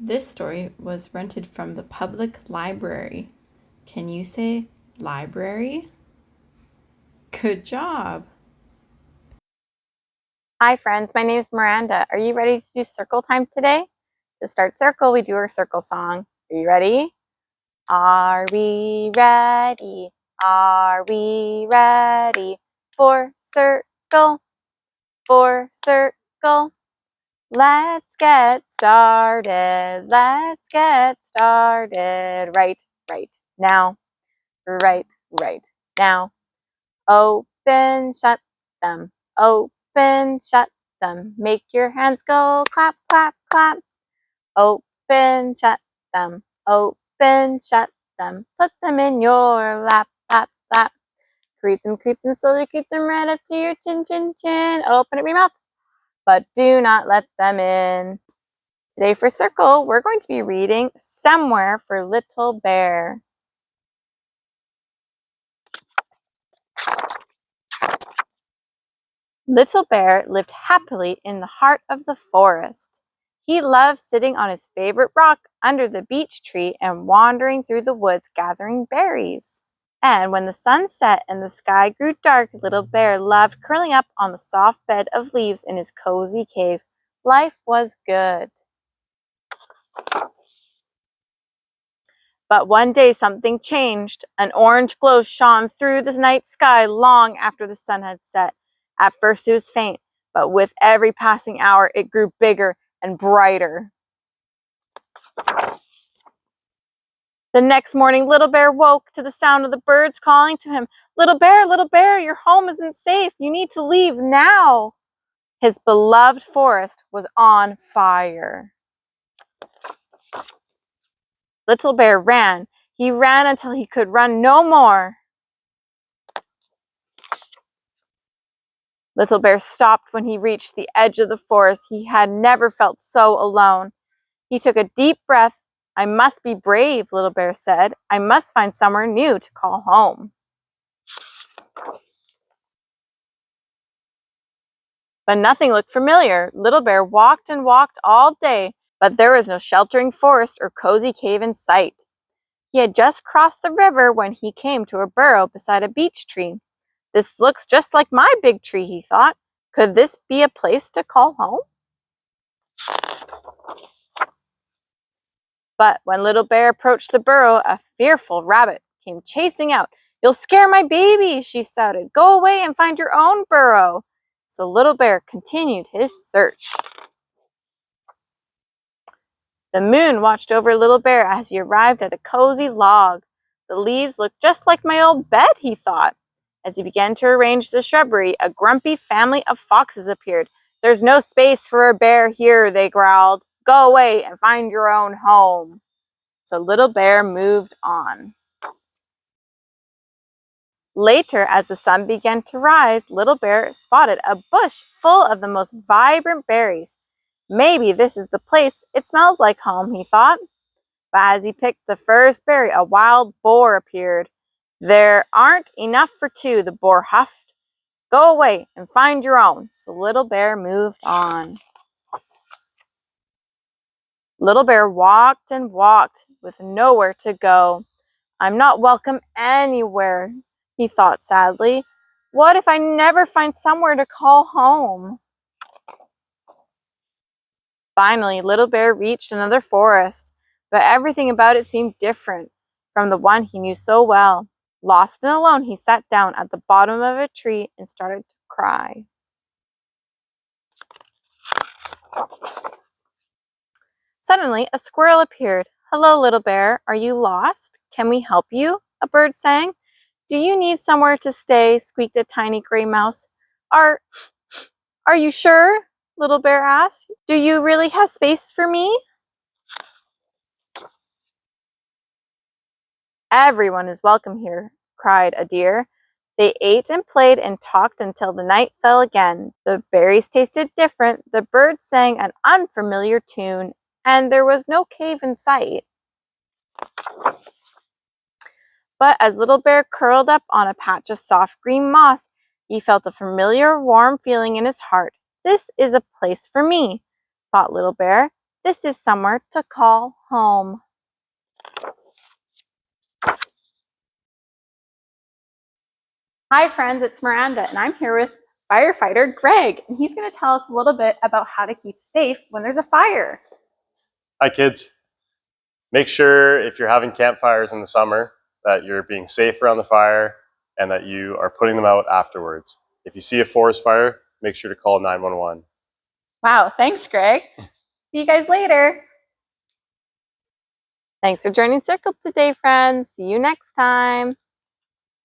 This story was rented from the public library. Can you say library? Good job! Hi friends, my name is Miranda. Are you ready to do circle time today? To start circle, we do our circle song. Are you ready? Are we ready? Are we ready for circle? For circle. Let's get started. Let's get started. Right now. Right now. Open, shut them. Open, shut them. Make your hands go clap, clap, clap. Open, shut them. Open, shut them. Put them in your lap, lap, lap. Creep them slowly, creep them right up to your chin, chin, chin. Open up your mouth, but do not let them in. Today for circle, we're going to be reading Somewhere for Little Bear. Little Bear lived happily in the heart of the forest. He loved sitting on his favorite rock under the beech tree and wandering through the woods gathering berries. And when the sun set and the sky grew dark, Little Bear loved curling up on the soft bed of leaves in his cozy cave. Life was good. But one day something changed. An orange glow shone through the night sky long after the sun had set. At first it was faint, but with every passing hour it grew bigger and brighter. The next morning, Little Bear woke to the sound of the birds calling to him, Little Bear, your home isn't safe. You need to leave now." His beloved forest was on fire. Little Bear ran. He ran until he could run no more. Little Bear stopped when he reached the edge of the forest. He had never felt so alone. He took a deep breath. "I must be brave," Little Bear said. "I must find somewhere new to call home." But nothing looked familiar. Little Bear walked and walked all day, but there was no sheltering forest or cozy cave in sight. He had just crossed the river when he came to a burrow beside a beech tree. "This looks just like my big tree," he thought. "Could this be a place to call home?" But when Little Bear approached the burrow, a fearful rabbit came chasing out. "You'll scare my babies," she shouted. "Go away and find your own burrow." So Little Bear continued his search. The moon watched over Little Bear as he arrived at a cozy log. "The leaves look just like my old bed," he thought. As he began to arrange the shrubbery, a grumpy family of foxes appeared. "There's no space for a bear here," they growled. "Go away and find your own home." So Little Bear moved on. Later, as the sun began to rise, Little Bear spotted a bush full of the most vibrant berries. "Maybe this is the place. It smells like home," he thought. But as he picked the first berry, a wild boar appeared. "There aren't enough for two," the boar huffed. "Go away and find your own." So Little Bear moved on. Little Bear walked and walked with nowhere to go. "I'm not welcome anywhere," he thought sadly. "What if I never find somewhere to call home?" Finally, Little Bear reached another forest, but everything about it seemed different from the one he knew so well. Lost and alone, he sat down at the bottom of a tree and started to cry. Suddenly, a squirrel appeared. "Hello, Little Bear. Are you lost? Can we help you?" a bird sang. "Do you need somewhere to stay?" squeaked a tiny gray mouse. Are you sure?" Little Bear asked. "Do you really have space for me?" "Everyone is welcome here," cried a deer. They ate and played and talked until the night fell again. The berries tasted different, the birds sang an unfamiliar tune, and there was no cave in sight. But as Little Bear curled up on a patch of soft green moss, he felt a familiar warm feeling in his heart. "This is a place for me," thought Little Bear. This is somewhere to call home. Hi friends, it's Miranda and I'm here with firefighter Greg, and he's going to tell us a little bit about how to keep safe when there's a fire. Hi kids. Make sure if you're having campfires in the summer that you're being safe around the fire and that you are putting them out afterwards. If you see a forest fire, make sure to call 911. Wow, thanks Greg. See you guys later. Thanks for joining Circle today, friends. See you next time.